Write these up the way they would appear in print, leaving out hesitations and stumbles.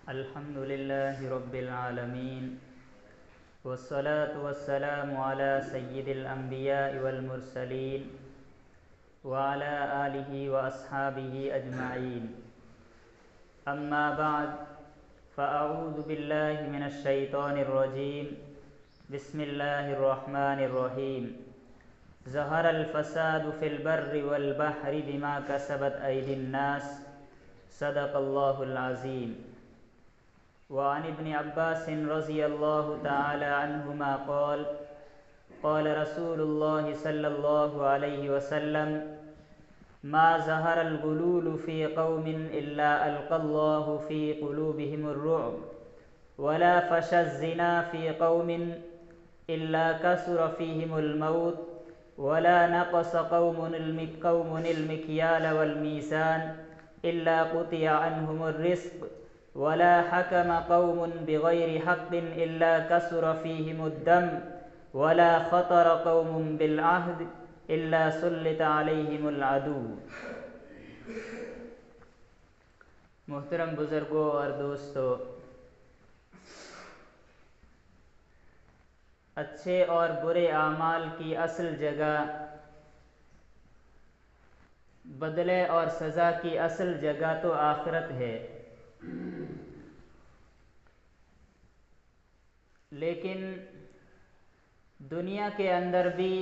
الحمد لله رب العالمين والصلاة والسلام على سيد الأنبياء والمرسلين وعلى آله وأصحابه أجمعين. أما بعد فأعوذ بالله من الشيطان الرجيم. بسم الله الرحمن الرحيم. ظهر الفساد في البر والبحر بما كسبت أيدي الناس. صدق الله العظيم. وعن ابن عباس رضی اللہ تعالی عنہما قال قال رسول اللہ صلی اللہ علیہ وسلم ما ظهر الغلول في قوم إلا ألقى الله في قلوبهم الرعب ولا فشى الزنا في قوم إلا كثر فيهم الموت ولا نقص قوم المكيال والميزان إلا قطع عنهم الرزق ولا حكم قوم بغير حق إلا كثر فيهم الدم ولا خطر قوم بالعهد إلا سلط عليهم العدو. محترم بزرگوں اور دوستو، اچھے اور برے اعمال کی اصل جگہ، بدلے اور سزا کی اصل جگہ تو آخرت ہے، لیکن دنیا کے اندر بھی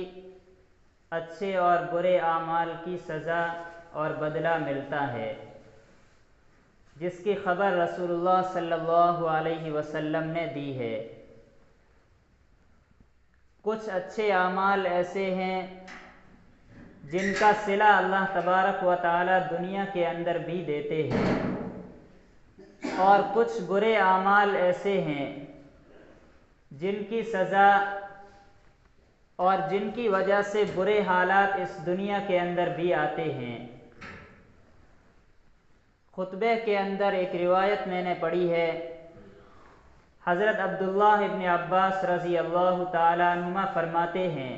اچھے اور برے اعمال کی سزا اور بدلہ ملتا ہے، جس کی خبر رسول اللہ صلی اللہ علیہ وسلم نے دی ہے. کچھ اچھے اعمال ایسے ہیں جن کا صلہ اللہ تبارک و تعالی دنیا کے اندر بھی دیتے ہیں، اور کچھ برے اعمال ایسے ہیں جن کی سزا اور جن کی وجہ سے برے حالات اس دنیا کے اندر بھی آتے ہیں. خطبے کے اندر ایک روایت میں نے پڑھی ہے، حضرت عبداللہ ابن عباس رضی اللہ تعالی عنہما فرماتے ہیں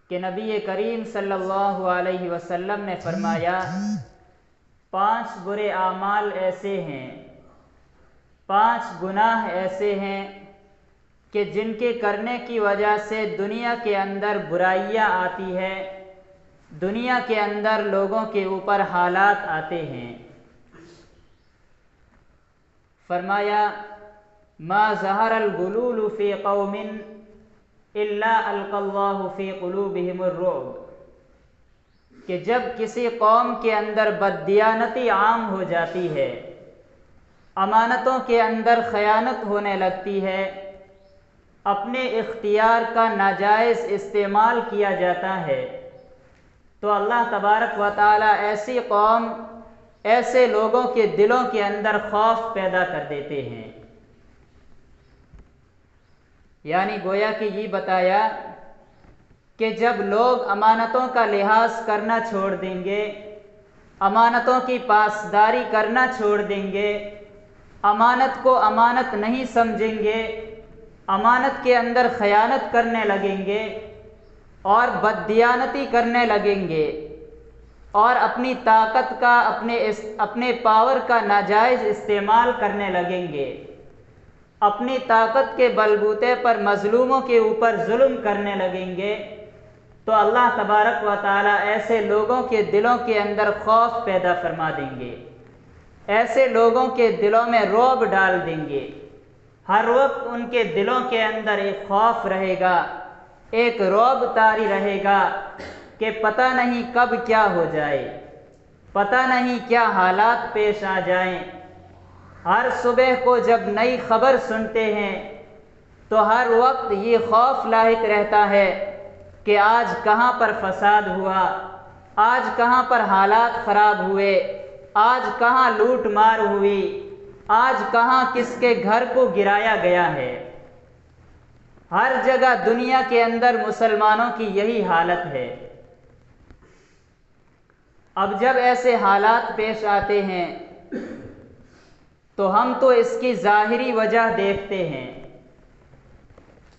کہ نبی کریم صلی اللہ علیہ وسلم نے فرمایا 5 برے اعمال ایسے ہیں، 5 گناہ ایسے ہیں کہ جن کے کرنے کی وجہ سے دنیا کے اندر برائیاں آتی ہے، دنیا کے اندر لوگوں کے اوپر حالات آتے ہیں. فرمایا ما ظہر الغلول فی قوم الا القى اللہ فی قلوبہم الرعب، کہ جب کسی قوم کے اندر بددیانتی عام ہو جاتی ہے، امانتوں کے اندر خیانت ہونے لگتی ہے، اپنے اختیار کا ناجائز استعمال کیا جاتا ہے، تو اللہ تبارک و تعالی ایسی قوم، ایسے لوگوں کے دلوں کے اندر خوف پیدا کر دیتے ہیں. یعنی گویا کہ یہ بتایا کہ جب لوگ امانتوں کا لحاظ کرنا چھوڑ دیں گے، امانتوں کی پاسداری کرنا چھوڑ دیں گے، امانت کو امانت نہیں سمجھیں گے، امانت کے اندر خیانت کرنے لگیں گے اور بددیانتی کرنے لگیں گے، اور اپنی طاقت کا، اپنے پاور کا ناجائز استعمال کرنے لگیں گے، اپنی طاقت کے بلبوتے پر مظلوموں کے اوپر ظلم کرنے لگیں گے، تو اللہ تبارک و تعالی ایسے لوگوں کے دلوں کے اندر خوف پیدا فرما دیں گے، ایسے لوگوں کے دلوں میں رعب ڈال دیں گے. ہر وقت ان کے دلوں کے اندر ایک خوف رہے گا، ایک رعب طاری رہے گا کہ پتہ نہیں کب کیا ہو جائے، پتہ نہیں کیا حالات پیش آ جائیں. ہر صبح کو جب نئی خبر سنتے ہیں تو ہر وقت یہ خوف لاحق رہتا ہے کہ آج کہاں پر فساد ہوا، آج کہاں پر حالات خراب ہوئے، آج کہاں لوٹ مار ہوئی، آج کہاں کس کے گھر کو گرایا گیا ہے. ہر جگہ دنیا کے اندر مسلمانوں کی یہی حالت ہے. اب جب ایسے حالات پیش آتے ہیں تو ہم تو اس کی ظاہری وجہ دیکھتے ہیں،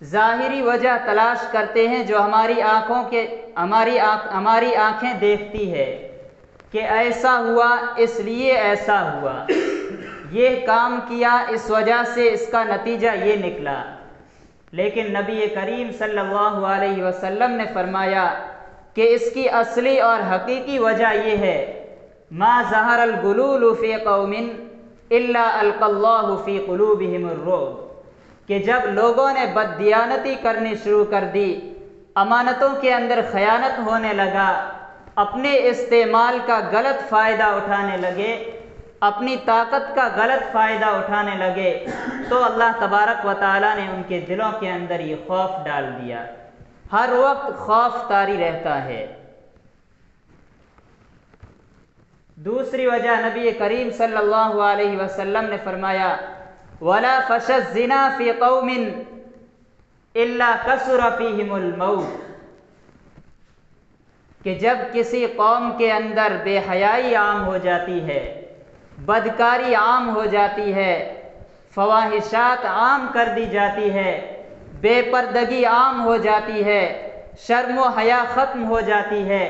ظاہری وجہ تلاش کرتے ہیں جو ہماری آنکھیں دیکھتی ہے کہ ایسا ہوا اس لیے ایسا ہوا، یہ کام کیا، اس وجہ سے اس کا نتیجہ یہ نکلا۔ لیکن نبی کریم صلی اللہ علیہ وسلم نے فرمایا کہ اس کی اصلی اور حقیقی وجہ یہ ہے، ما ظہر الغلول فی قوم الا القی اللہ فی قلوبہم الرعب، کہ جب لوگوں نے بددیانتی کرنی شروع کر دی، امانتوں کے اندر خیانت ہونے لگا، اپنے استعمال کا غلط فائدہ اٹھانے لگے، اپنی طاقت کا غلط فائدہ اٹھانے لگے، تو اللہ تبارک و تعالیٰ نے ان کے دلوں کے اندر یہ خوف ڈال دیا، ہر وقت خوف طاری رہتا ہے۔ دوسری وجہ نبی کریم صلی اللہ علیہ وسلم نے فرمایا، وَلَا فَشَ الزِّنَا فِي قَوْمٍ إِلَّا كَثُرَ فِيهِمُ الْمَوْتُ، کہ جب کسی قوم کے اندر بے حیائی عام ہو جاتی ہے، بدکاری عام ہو جاتی ہے، فواحشات عام کر دی جاتی ہے، بے پردگی عام ہو جاتی ہے، شرم و حیا ختم ہو جاتی ہے،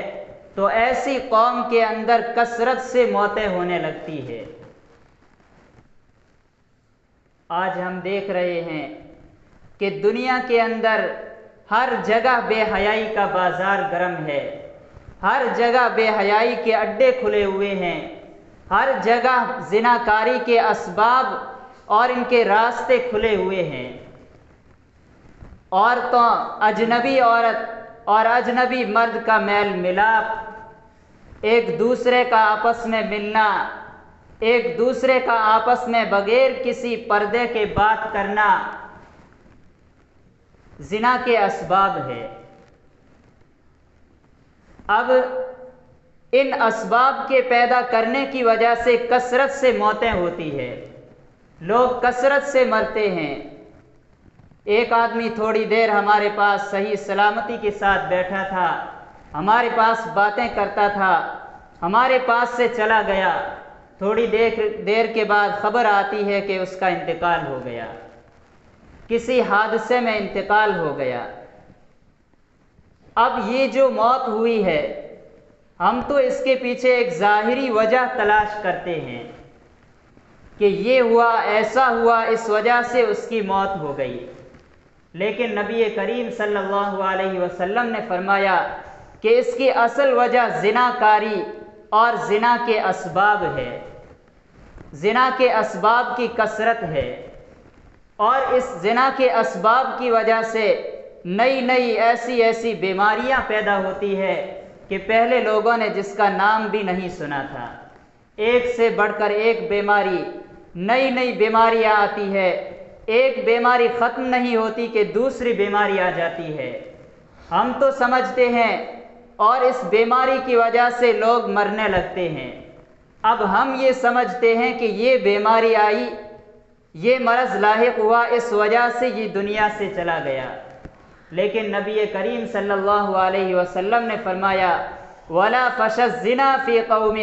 تو ایسی قوم کے اندر کثرت سے موتیں ہونے لگتی ہے۔ آج ہم دیکھ رہے ہیں کہ دنیا کے اندر ہر جگہ بے حیائی کا بازار گرم ہے، ہر جگہ بے حیائی کے اڈے کھلے ہوئے ہیں، ہر جگہ زناکاری کے اسباب اور ان کے راستے کھلے ہوئے ہیں۔ عورتوں، اجنبی عورت اور اجنبی مرد کا میل ملاپ، ایک دوسرے کا آپس میں ملنا، ایک دوسرے کا آپس میں بغیر کسی پردے کے بات کرنا، زنا کے اسباب ہے۔ اب ان اسباب کے پیدا کرنے کی وجہ سے کثرت سے موتیں ہوتی ہے، لوگ کثرت سے مرتے ہیں۔ ایک آدمی تھوڑی دیر ہمارے پاس صحیح سلامتی کے ساتھ بیٹھا تھا، ہمارے پاس باتیں کرتا تھا، ہمارے پاس سے چلا گیا، تھوڑی دیر کے بعد خبر آتی ہے کہ اس کا انتقال ہو گیا، کسی حادثے میں انتقال ہو گیا۔ اب یہ جو موت ہوئی ہے، ہم تو اس کے پیچھے ایک ظاہری وجہ تلاش کرتے ہیں کہ یہ ہوا، ایسا ہوا، اس وجہ سے اس کی موت ہو گئی۔ لیکن نبی کریم صلی اللہ علیہ وسلم نے فرمایا کہ اس کی اصل وجہ زنا کاری اور زنا کے اسباب ہے، زنا کے اسباب کی کثرت ہے، اور اس زنا کے اسباب کی وجہ سے نئی نئی ایسی بیماریاں پیدا ہوتی ہے کہ پہلے لوگوں نے جس کا نام بھی نہیں سنا تھا۔ ایک سے بڑھ کر ایک بیماری، نئی بیماریاں آتی ہے، ایک بیماری ختم نہیں ہوتی کہ دوسری بیماری آ جاتی ہے۔ ہم تو سمجھتے ہیں اور اس بیماری کی وجہ سے لوگ مرنے لگتے ہیں۔ اب ہم یہ سمجھتے ہیں کہ یہ بیماری آئی، یہ مرض لاحق ہوا، اس وجہ سے یہ دنیا سے چلا گیا۔ لیکن نبی کریم صلی اللہ علیہ وسلم نے فرمایا، وَلَا فَشَ الزِّنَا فِي قَوْمٍ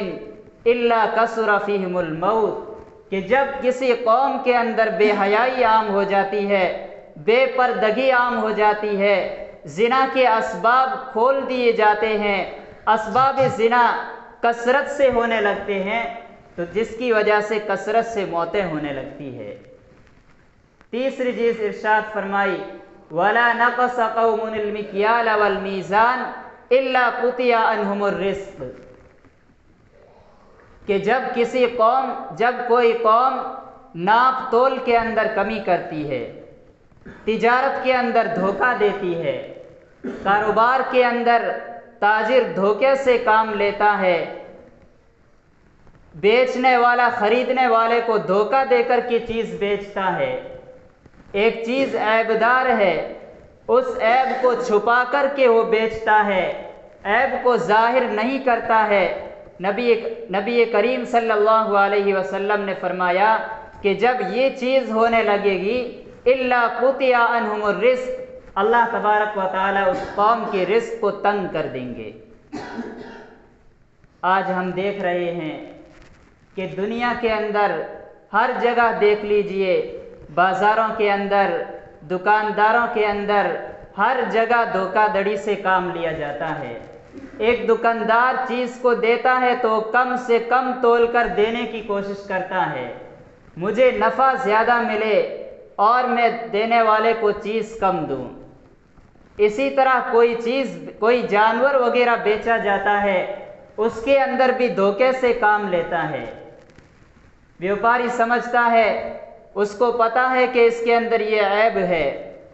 إِلَّا كَثُرَ فِيهِمُ الْمَوْتُ، کہ جب کسی قوم کے اندر بے حیائی عام ہو جاتی ہے، بے پردگی عام ہو جاتی ہے، زنا کے اسباب کھول دیے جاتے ہیں، اسباب زنا کثرت سے ہونے لگتے ہیں، تو جس کی وجہ سے کثرت سے موتیں ہونے لگتی ہے۔ تیسری چیز ارشاد فرمائی، وَلَا نَقَصَ قَوْمٌ الْمِكْيَالَ وَالْمِيزَانَ إِلَّا قُطِعَ عَنْهُمُ الرِّزْقُ، کہ جب کوئی قوم ناپ تول کے اندر کمی کرتی ہے، تجارت کے اندر دھوکہ دیتی ہے، کاروبار کے اندر تاجر دھوکے سے کام لیتا ہے، بیچنے والا خریدنے والے کو دھوکہ دے کر کے چیز بیچتا ہے، ایک چیز عیبدار ہے، اس عیب کو چھپا کر کے وہ بیچتا ہے، عیب کو ظاہر نہیں کرتا ہے، نبی کریم صلی اللہ علیہ وسلم نے فرمایا کہ جب یہ چیز ہونے لگے گی، الا قطع عنہم الرزق، اللہ تبارک و تعالی اس قوم کے رزق کو تنگ کر دیں گے۔ آج ہم دیکھ رہے ہیں کہ دنیا کے اندر ہر جگہ دیکھ لیجئے، بازاروں کے اندر، دکانداروں کے اندر، ہر جگہ دھوکہ دڑی سے کام لیا جاتا ہے۔ ایک دکاندار چیز کو دیتا ہے تو کم سے کم تول کر دینے کی کوشش کرتا ہے، مجھے نفع زیادہ ملے اور میں دینے والے کو چیز کم دوں۔ اسی طرح کوئی جانور وغیرہ بیچا جاتا ہے، اس کے اندر بھی دھوکے سے کام لیتا ہے۔ بیوپاری سمجھتا ہے، اس کو پتہ ہے کہ اس کے اندر یہ عیب ہے،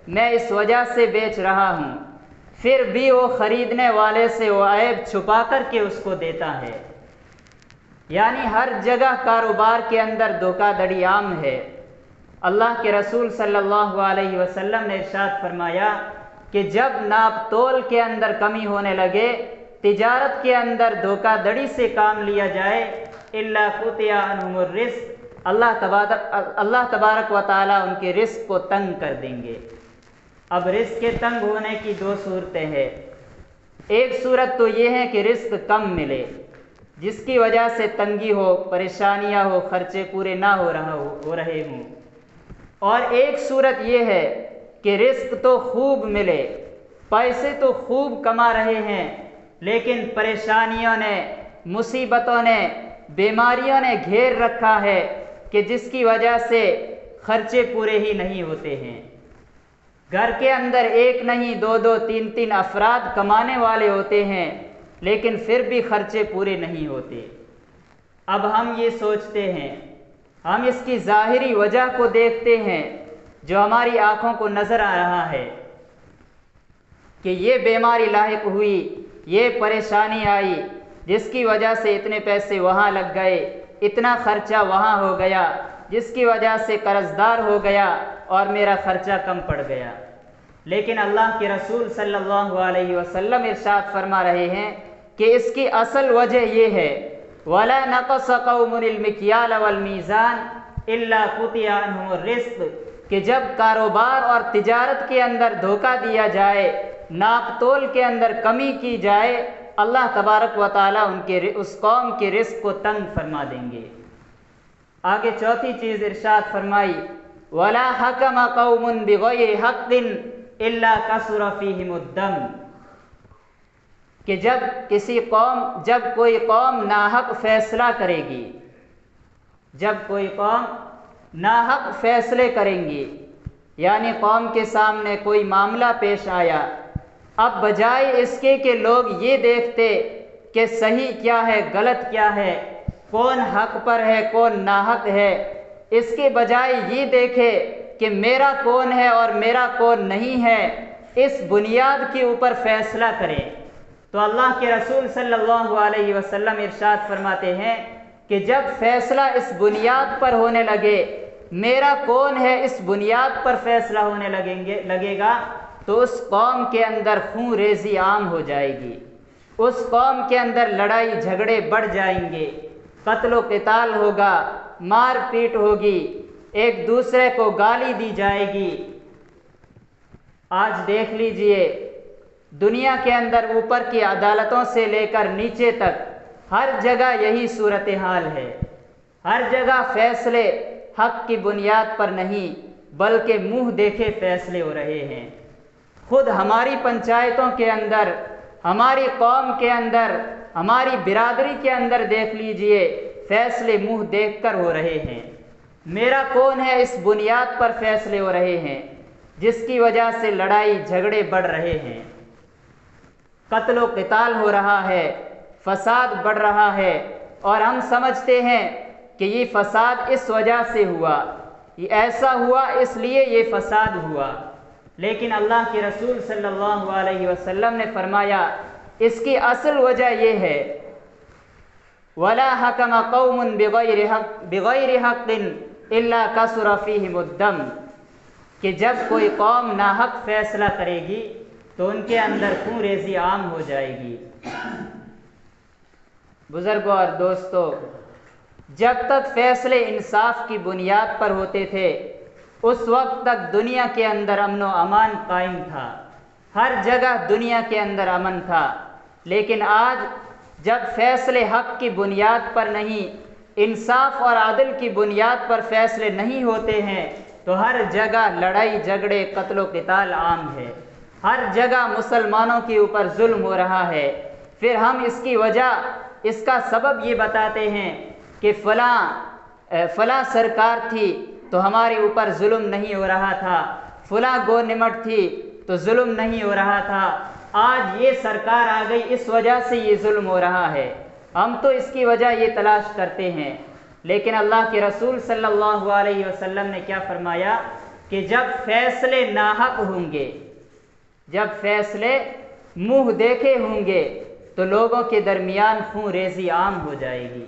میں اس وجہ سے بیچ رہا ہوں، پھر بھی وہ خریدنے والے سے وہ عیب چھپا کر کے اس کو دیتا ہے۔ یعنی ہر جگہ کاروبار کے اندر دھوکہ دڑی عام ہے۔ اللہ کے رسول صلی اللہ علیہ وسلم نے ارشاد فرمایا کہ جب ناپ تول کے اندر کمی ہونے لگے، تجارت کے اندر دھوکہ دڑی سے کام لیا جائے، الا قطع عنہم الرزق، اللہ تبارک و تعالیٰ ان کے رزق کو تنگ کر دیں گے۔ اب رزق کے تنگ ہونے کی دو صورتیں ہیں۔ ایک صورت تو یہ ہے کہ رزق کم ملے، جس کی وجہ سے تنگی ہو، پریشانیاں ہو، خرچے پورے نہ ہو رہے ہوں۔ اور ایک صورت یہ ہے کہ رزق تو خوب ملے، پیسے تو خوب کما رہے ہیں، لیکن پریشانیوں نے، مصیبتوں نے، بیماریوں نے گھیر رکھا ہے کہ جس کی وجہ سے خرچے پورے ہی نہیں ہوتے ہیں۔ گھر کے اندر ایک نہیں، دو دو، تین تین افراد کمانے والے ہوتے ہیں، لیکن پھر بھی خرچے پورے نہیں ہوتے۔ اب ہم یہ سوچتے ہیں، ہم اس کی ظاہری وجہ کو دیکھتے ہیں جو ہماری آنکھوں کو نظر آ رہا ہے کہ یہ بیماری لاحق ہوئی، یہ پریشانی آئی، جس کی وجہ سے اتنے پیسے وہاں لگ گئے، اتنا خرچہ وہاں ہو گیا، جس کی وجہ سے قرض دار ہو گیا اور میرا خرچہ کم پڑ گیا۔ لیکن اللہ کے رسول صلی اللہ علیہ وسلم ارشاد فرما رہے ہیں کہ اس کی اصل وجہ یہ ہے، وَلَا نَقَصَ قَوْمٌ الْمِكْيَالَ وَالْمِيزَانَ إِلَّا قُطِعَ عَنْهُمُ الرِّزْقُ، کہ جب کاروبار اور تجارت کے اندر دھوکہ دیا جائے، ناپ تول کے اندر کمی کی جائے، اللہ تبارک و تعالیٰ اس قوم کے رزق کو تنگ فرما دیں گے۔ آگے چوتھی چیز ارشاد فرمائی، وَلَا حَكَمَ قَوْمٌ بِغَيْرِ حَقٍّ إِلَّا كَثُرَ فِيهِمُ الدَّمُ، کہ جب کوئی قوم ناحق فیصلہ کرے گی، جب کوئی قوم ناحق فیصلے کریں گی، یعنی قوم کے سامنے کوئی معاملہ پیش آیا، اب بجائے اس کے کہ لوگ یہ دیکھتے کہ صحیح کیا ہے، غلط کیا ہے، کون حق پر ہے، کون ناحق ہے، اس کے بجائے یہ دیکھے کہ میرا کون ہے اور میرا کون نہیں ہے، اس بنیاد کے اوپر فیصلہ کرے، تو اللہ کے رسول صلی اللہ علیہ وسلم ارشاد فرماتے ہیں کہ جب فیصلہ اس بنیاد پر ہونے لگے، میرا کون ہے اس بنیاد پر فیصلہ ہونے لگے گا، تو اس قوم کے اندر خون ریزی عام ہو جائے گی، اس قوم کے اندر لڑائی جھگڑے بڑھ جائیں گے، قتل و قتال ہوگا، مار پیٹ ہوگی، ایک دوسرے کو گالی دی جائے گی۔ آج دیکھ لیجئے، دنیا کے اندر اوپر کی عدالتوں سے لے کر نیچے تک ہر جگہ یہی صورتحال ہے۔ ہر جگہ فیصلے حق کی بنیاد پر نہیں بلکہ منہ دیکھے فیصلے ہو رہے ہیں۔ خود ہماری پنچایتوں کے اندر، ہماری قوم کے اندر، ہماری برادری کے اندر دیکھ لیجئے، فیصلے منہ دیکھ کر ہو رہے ہیں۔ میرا کون ہے اس بنیاد پر فیصلے ہو رہے ہیں، جس کی وجہ سے لڑائی جھگڑے بڑھ رہے ہیں، قتل و قتال ہو رہا ہے، فساد بڑھ رہا ہے، اور ہم سمجھتے ہیں کہ یہ فساد اس وجہ سے ہوا، یہ ایسا ہوا اس لیے یہ فساد ہوا، لیکن اللہ کے رسول صلی اللہ علیہ وسلم نے فرمایا اس کی اصل وجہ یہ ہے، وَلَا حَكَمَ قَوْمٌ بِغَيْرِ حَقٍّ إِلَّا كَثُرَ فِيهِمُ الدَّمُ، کہ جب کوئی قوم ناحق فیصلہ کرے گی تو ان کے اندر خون ریزی عام ہو جائے گی۔ بزرگوں اور دوستو، جب تک فیصلے انصاف کی بنیاد پر ہوتے تھے، اس وقت تک دنیا کے اندر امن و امان قائم تھا، ہر جگہ دنیا کے اندر امن تھا، لیکن آج جب فیصلے حق کی بنیاد پر نہیں، انصاف اور عدل کی بنیاد پر فیصلے نہیں ہوتے ہیں، تو ہر جگہ لڑائی جھگڑے قتل و قتال عام ہے، ہر جگہ مسلمانوں کے اوپر ظلم ہو رہا ہے۔ پھر ہم اس کی وجہ، اس کا سبب یہ بتاتے ہیں کہ فلاں فلاں سرکار تھی تو ہمارے اوپر ظلم نہیں ہو رہا تھا، فلاں گورنمنٹ تھی تو ظلم نہیں ہو رہا تھا، آج یہ سرکار آ گئی اس وجہ سے یہ ظلم ہو رہا ہے، ہم تو اس کی وجہ یہ تلاش کرتے ہیں۔ لیکن اللہ کے رسول صلی اللہ علیہ وسلم نے کیا فرمایا کہ جب فیصلے ناحق ہوں گے، جب فیصلے منہ دیکھے ہوں گے تو لوگوں کے درمیان خون ریزی عام ہو جائے گی۔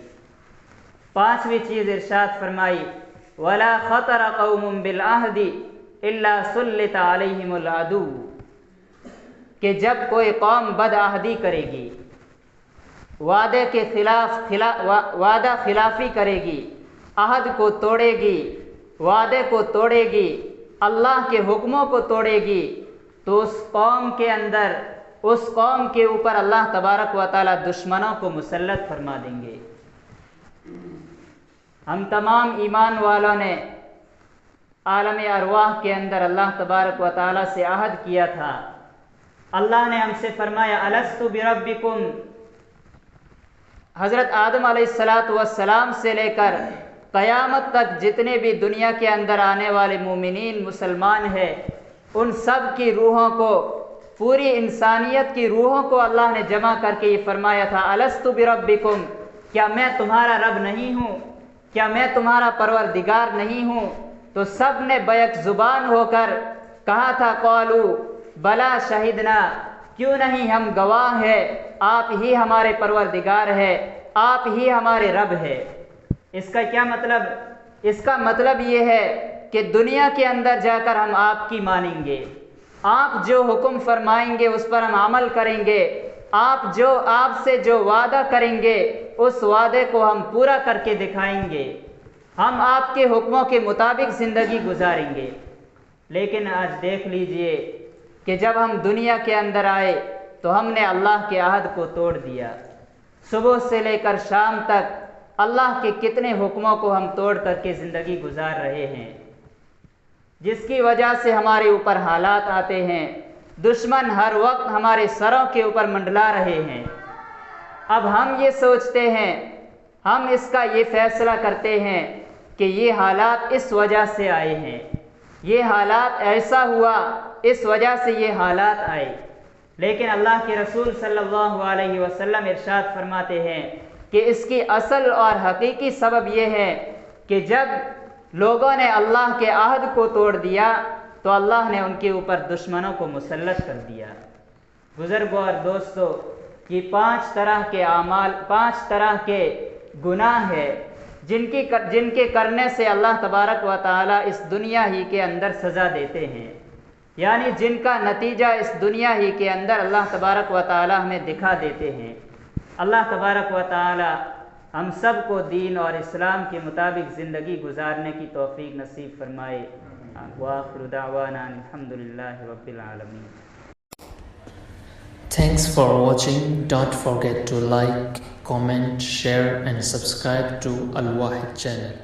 پانچویں چیز ارشاد فرمائی وَلَا خَطَرَ قَوْمٌ بِالْعَهْدِ إِلَّا سُلِّطَ عَلَيْهِمُ الْعَدُوُّ، کہ جب کوئی قوم بدعہدی کرے گی، وعدے کے خلاف وعدہ خلافی کرے گی، عہد کو توڑے گی، وعدے کو توڑے گی، اللہ کے حکموں کو توڑے گی، تو اس قوم کے اوپر اللہ تبارک و تعالی دشمنوں کو مسلط فرما دیں گے۔ ہم تمام ایمان والوں نے عالم ارواح کے اندر اللہ تبارک و تعالی سے عہد کیا تھا۔ اللہ نے ہم سے فرمایا الست بربکم، حضرت آدم علیہ السلام سے لے کر قیامت تک جتنے بھی دنیا کے اندر آنے والے مومنین مسلمان ہیں، ان سب کی روحوں کو، پوری انسانیت کی روحوں کو اللہ نے جمع کر کے یہ فرمایا تھا الست بربکم، کیا میں تمہارا رب نہیں ہوں، کیا میں تمہارا پروردگار نہیں ہوں؟ تو سب نے بیک زبان ہو کر کہا تھا قالوا بلا شہدنا، کیوں نہیں ہم گواہ ہیں، آپ ہی ہمارے پروردگار ہے، آپ ہی ہمارے رب ہے۔ اس کا کیا مطلب؟ اس کا مطلب یہ ہے کہ دنیا کے اندر جا کر ہم آپ کی مانیں گے، آپ جو حکم فرمائیں گے اس پر ہم عمل کریں گے، آپ سے جو وعدہ کریں گے اس وعدے کو ہم پورا کر کے دکھائیں گے، ہم آپ کے حکموں کے مطابق زندگی گزاریں گے۔ لیکن آج دیکھ لیجئے کہ جب ہم دنیا کے اندر آئے تو ہم نے اللہ کے عہد کو توڑ دیا، صبح سے لے کر شام تک اللہ کے کتنے حکموں کو ہم توڑ کر کے زندگی گزار رہے ہیں، جس کی وجہ سے ہمارے اوپر حالات آتے ہیں، دشمن ہر وقت ہمارے سروں کے اوپر منڈلا رہے ہیں۔ اب ہم یہ سوچتے ہیں، ہم اس کا یہ فیصلہ کرتے ہیں کہ یہ حالات اس وجہ سے آئے ہیں، یہ حالات ایسا ہوا اس وجہ سے یہ حالات آئے، لیکن اللہ کے رسول صلی اللہ علیہ وسلم ارشاد فرماتے ہیں کہ اس کی اصل اور حقیقی سبب یہ ہے کہ جب لوگوں نے اللہ کے عہد کو توڑ دیا تو اللہ نے ان کے اوپر دشمنوں کو مسلط کر دیا۔ بزرگوں اور دوستو، یہ 5 طرح کے اعمال، 5 طرح کے گناہ ہیں جن کے کرنے سے اللہ تبارک و تعالی اس دنیا ہی کے اندر سزا دیتے ہیں، یعنی جن کا نتیجہ اس دنیا ہی کے اندر اللہ تبارک و تعالی ہمیں دکھا دیتے ہیں۔ اللہ تبارک و تعالی ہم سب کو دین اور اسلام کے مطابق زندگی گزارنے کی توفیق نصیب فرمائے۔ وآخر دعوانا الحمدللہ رب العالمین۔ Thanks for watching. Don't forget to like, comment, share and subscribe to Al Wahid channel.